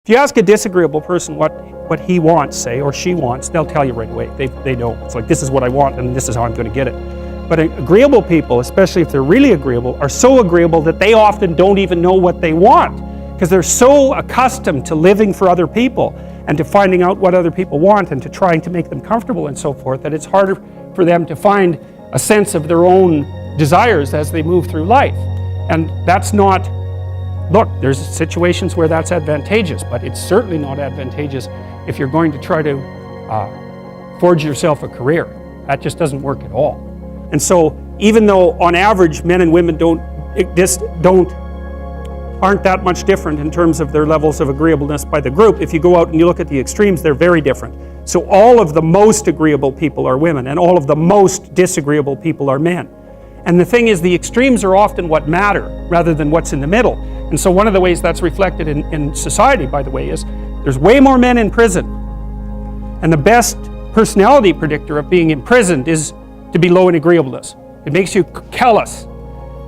If you ask a disagreeable person what he wants, say, or she wants, they'll tell you right away. They know. It's like, this is what I want and this is how I'm going to get it. But agreeable people, especially if they're really agreeable, are so agreeable that they often don't even know what they want, because they're so accustomed to living for other people and to finding out what other people want and to trying to make them comfortable and so forth, that it's harder for them to find a sense of their own desires as they move through life. And that's not, look, there's situations where that's advantageous, but it's certainly not advantageous if you're going to try to forge yourself a career. That just doesn't work at all. And so even though on average men and women aren't that much different in terms of their levels of agreeableness by the group, if you go out and you look at the extremes, they're very different. So all of the most agreeable people are women and all of the most disagreeable people are men. And the thing is, the extremes are often what matter rather than what's in the middle. And so one of the ways that's reflected in society, by the way, is there's way more men in prison. And the best personality predictor of being imprisoned is to be low in agreeableness. It makes you callous.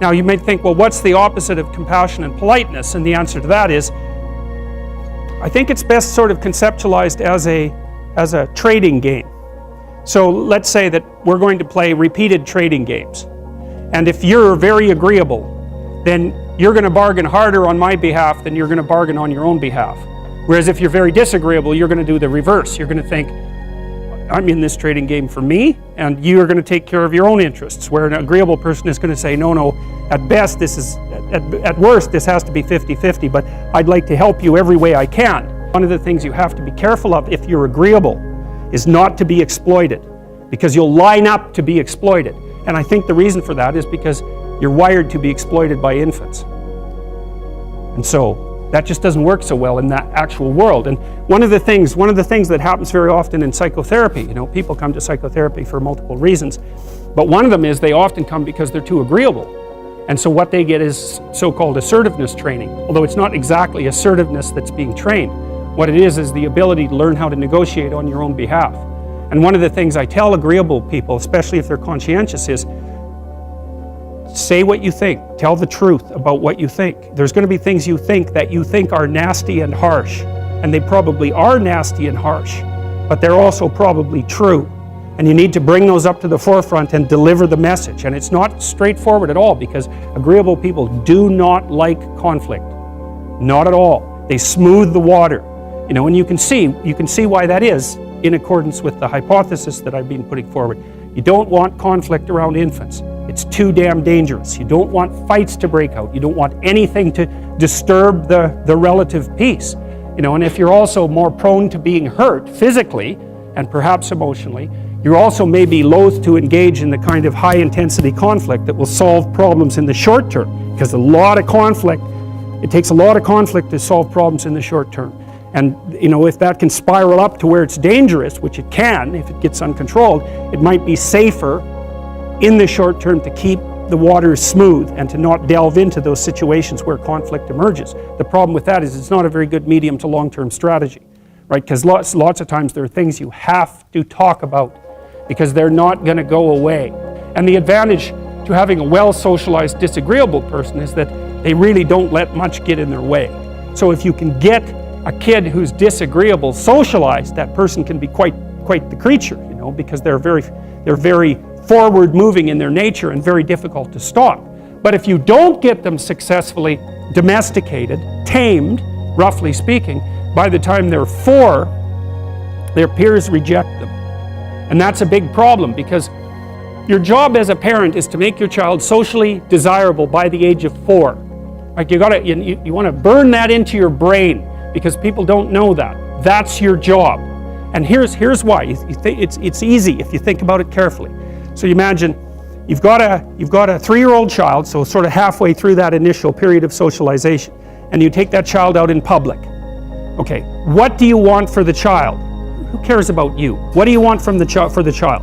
Now you might think, well, what's the opposite of compassion and politeness? And the answer to that is, I think it's best sort of conceptualized as a trading game. So let's say that we're going to play repeated trading games. And if you're very agreeable, then you're going to bargain harder on my behalf than you're going to bargain on your own behalf. Whereas if you're very disagreeable, you're going to do the reverse. You're going to think, I'm in this trading game for me, and you're going to take care of your own interests. Where an agreeable person is going to say, no, at best this is, at worst this has to be 50-50, but I'd like to help you every way I can. One of the things you have to be careful of if you're agreeable is not to be exploited, because you'll line up to be exploited. And I think the reason for that is because you're wired to be exploited by infants. And so that just doesn't work so well in that actual world. And one of the things that happens very often in psychotherapy, people come to psychotherapy for multiple reasons, but one of them is they often come because they're too agreeable. And so what they get is so-called assertiveness training, although it's not exactly assertiveness that's being trained. What it is the ability to learn how to negotiate on your own behalf. And one of the things I tell agreeable people, especially if they're conscientious, is say what you think. Tell the truth about what you think. There's going to be things you think that you think are nasty and harsh, and they probably are nasty and harsh, but they're also probably true. And you need to bring those up to the forefront and deliver the message. And it's not straightforward at all, because agreeable people do not like conflict. Not at all. They smooth the water. And you can see why that is in accordance with the hypothesis that I've been putting forward. You don't want conflict around infants. It's too damn dangerous. You don't want fights to break out. You don't want anything to disturb the relative peace. And if you're also more prone to being hurt physically and perhaps emotionally, you also may be loath to engage in the kind of high intensity conflict that will solve problems in the short term, because it takes a lot of conflict to solve problems in the short term. And if that can spiral up to where it's dangerous, which it can if it gets uncontrolled, it might be safer in the short term to keep the waters smooth and to not delve into those situations where conflict emerges. The problem with that is it's not a very good medium to long-term strategy, right? Because lots of times there are things you have to talk about because they're not going to go away. And the advantage to having a well-socialized disagreeable person is that they really don't let much get in their way. So if you can get a kid who's disagreeable socialized, that person can be quite the creature, because they're very forward-moving in their nature and very difficult to stop. But if you don't get them successfully domesticated, tamed, roughly speaking, by the time they're 4, their peers reject them. And that's a big problem, because your job as a parent is to make your child socially desirable by the age of 4. Like you want to burn that into your brain, because people don't know that. That's your job. And here's why. It's easy if you think about it carefully. So you imagine you've got a 3-year-old child, so sort of halfway through that initial period of socialization, and you take that child out in public. Okay, what do you want for the child? Who cares about you? What do you want for the child?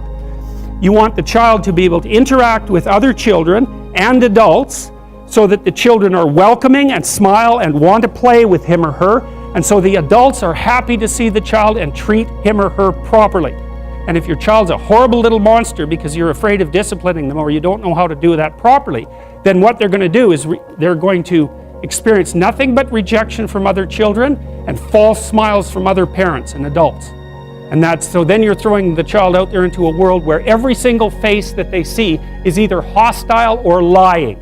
You want the child to be able to interact with other children and adults so that the children are welcoming and smile and want to play with him or her, and so the adults are happy to see the child and treat him or her properly. And if your child's a horrible little monster because you're afraid of disciplining them or you don't know how to do that properly, then what they're going to do is they're going to experience nothing but rejection from other children and false smiles from other parents and adults. And so then you're throwing the child out there into a world where every single face that they see is either hostile or lying.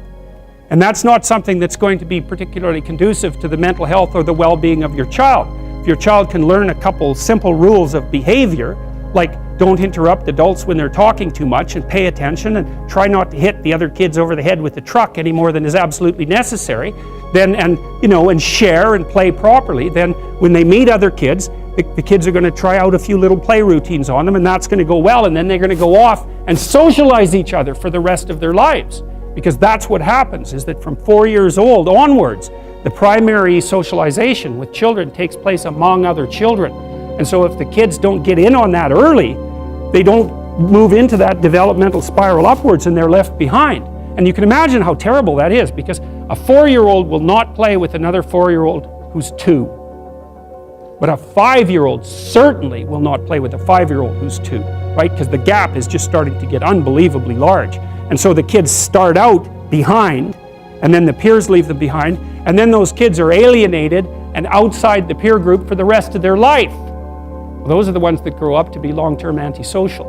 And that's not something that's going to be particularly conducive to the mental health or the well-being of your child. If your child can learn a couple simple rules of behavior, like don't interrupt adults when they're talking too much and pay attention and try not to hit the other kids over the head with the truck any more than is absolutely necessary, then and share and play properly, then when they meet other kids, the kids are going to try out a few little play routines on them, and that's going to go well, and then they're going to go off and socialize each other for the rest of their lives. Because that's what happens, is that from 4 years old onwards, the primary socialization with children takes place among other children. And so if the kids don't get in on that early, they don't move into that developmental spiral upwards and they're left behind. And you can imagine how terrible that is, because a 4-year-old will not play with another 4-year-old who's 2. But a 5-year-old certainly will not play with a 5-year-old who's 2, right? Because the gap is just starting to get unbelievably large. And so the kids start out behind, and then the peers leave them behind, and then those kids are alienated and outside the peer group for the rest of their life. Well, those are the ones that grow up to be long-term antisocial,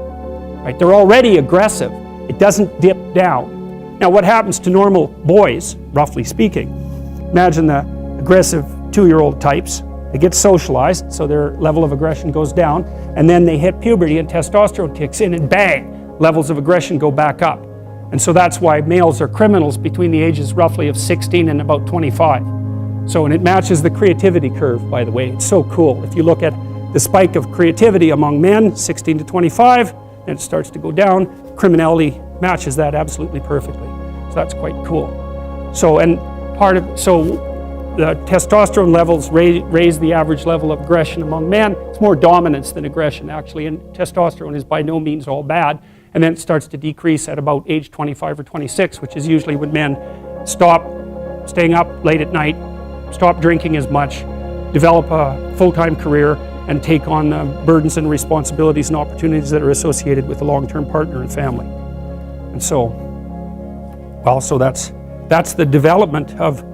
right? They're already aggressive. It doesn't dip down. Now, what happens to normal boys, roughly speaking? Imagine the aggressive 2-year-old types. They get socialized, so their level of aggression goes down, and then they hit puberty and testosterone kicks in, and bang, levels of aggression go back up. And so that's why males are criminals between the ages roughly of 16 and about 25. So, and it matches the creativity curve, by the way. It's so cool. If you look at the spike of creativity among men, 16 to 25, then it starts to go down. Criminality matches that absolutely perfectly. So that's quite cool. So, and the testosterone levels raise the average level of aggression among men. It's more dominance than aggression, actually, and testosterone is by no means all bad. And then it starts to decrease at about age 25 or 26, which is usually when men stop staying up late at night, stop drinking as much, develop a full-time career, and take on the burdens and responsibilities and opportunities that are associated with a long-term partner and family. And so, well, so that's the development of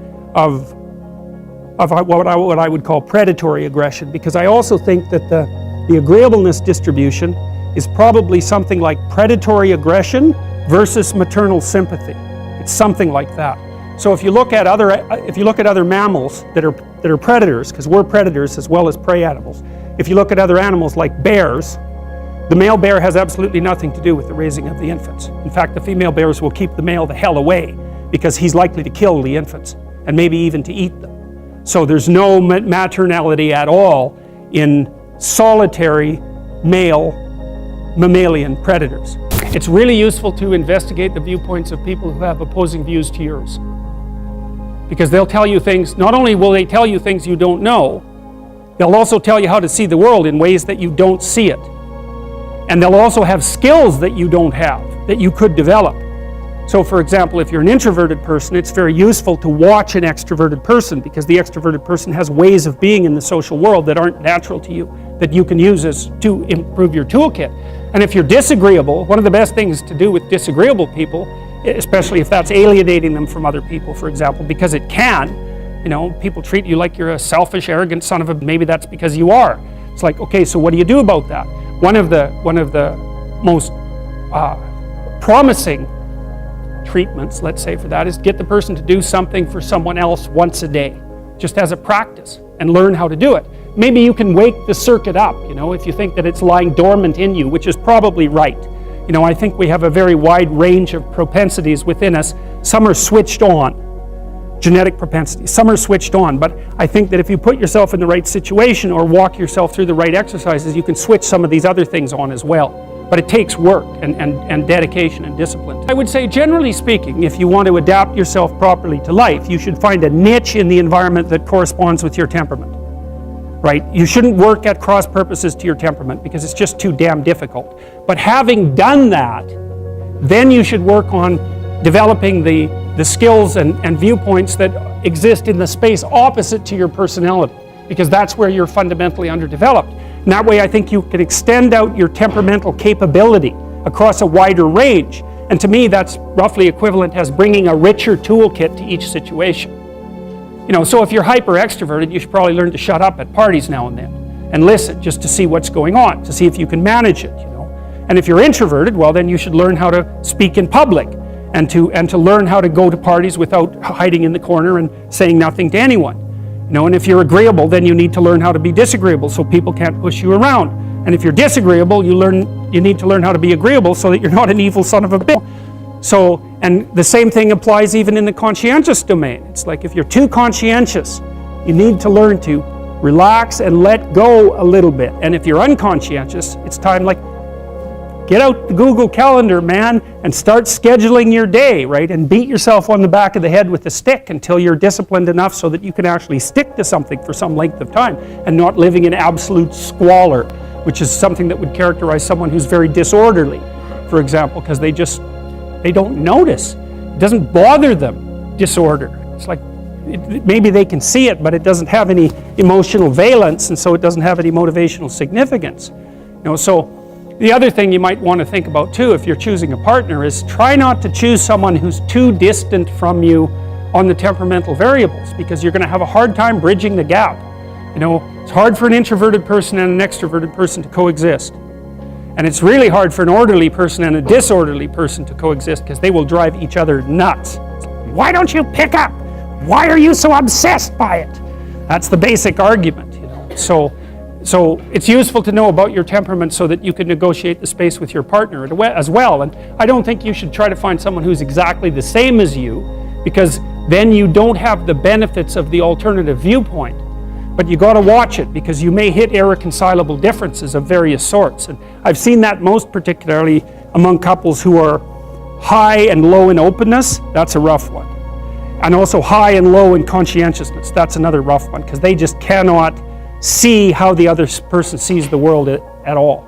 what I would call predatory aggression, because I also think that the agreeableness distribution is probably something like predatory aggression versus maternal sympathy. It's something like that. So if you look at other mammals that are predators, because we're predators as well as prey animals, if you look at other animals like bears, the male bear has absolutely nothing to do with the raising of the infants. In fact, the female bears will keep the male the hell away because he's likely to kill the infants and maybe even to eat them. So there's no maternality at all in solitary male mammalian predators. It's really useful to investigate the viewpoints of people who have opposing views to yours, because they'll tell you things. Not only will they tell you things you don't know, they'll also tell you how to see the world in ways that you don't see it. And they'll also have skills that you don't have, that you could develop. So for example, if you're an introverted person, it's very useful to watch an extroverted person, because the extroverted person has ways of being in the social world that aren't natural to you, that you can use to improve your toolkit. And if you're disagreeable, one of the best things to do with disagreeable people, especially if that's alienating them from other people, for example, because it can, people treat you like you're a selfish, arrogant son of a, maybe that's because you are. It's like, okay, so what do you do about that? One of the most promising treatments, let's say, for that is get the person to do something for someone else once a day, just as a practice, and learn how to do it. Maybe you can wake the circuit up, if you think that it's lying dormant in you, which is probably right. I think we have a very wide range of propensities within us. Some are switched on, genetic propensities. Some are switched on, but I think that if you put yourself in the right situation or walk yourself through the right exercises, you can switch some of these other things on as well. But it takes work and dedication and discipline. I would say, generally speaking, if you want to adapt yourself properly to life, you should find a niche in the environment that corresponds with your temperament, right? You shouldn't work at cross purposes to your temperament because it's just too damn difficult. But having done that, then you should work on developing the skills and viewpoints that exist in the space opposite to your personality, because that's where you're fundamentally underdeveloped. And that way I think you can extend out your temperamental capability across a wider range. And to me, that's roughly equivalent as bringing a richer toolkit to each situation. You know, so if you're hyper extroverted, you should probably learn to shut up at parties now and then and listen just to see what's going on, to see if you can manage it, you know. And if you're introverted, well, then you should learn how to speak in public and to learn how to go to parties without hiding in the corner and saying nothing to anyone. You know, and if you're agreeable, then you need to learn how to be disagreeable so people can't push you around. And if you're disagreeable, you need to learn how to be agreeable so that you're not an evil son of a bitch. So, and the same thing applies even in the conscientious domain. It's like if you're too conscientious, you need to learn to relax and let go a little bit. And if you're unconscientious, it's time, like, get out the Google Calendar, man, and start scheduling your day, right? And beat yourself on the back of the head with a stick until you're disciplined enough so that you can actually stick to something for some length of time and not living in absolute squalor, which is something that would characterize someone who's very disorderly, for example, because they don't notice. It doesn't bother them, disorder. It's like, maybe they can see it, but it doesn't have any emotional valence, and so it doesn't have any motivational significance. You know, so the other thing you might want to think about too, if you're choosing a partner, is try not to choose someone who's too distant from you on the temperamental variables, because you're going to have a hard time bridging the gap. You know, it's hard for an introverted person and an extroverted person to coexist. And it's really hard for an orderly person and a disorderly person to coexist, because they will drive each other nuts. Why don't you pick up? Why are you so obsessed by it? That's the basic argument, you know. So it's useful to know about your temperament so that you can negotiate the space with your partner as well. And I don't think you should try to find someone who's exactly the same as you, because then you don't have the benefits of the alternative viewpoint. But you got to watch it, because you may hit irreconcilable differences of various sorts. And I've seen that most particularly among couples who are high and low in openness. That's a rough one. And also high and low in conscientiousness. That's another rough one, because they just cannot see how the other person sees the world at all.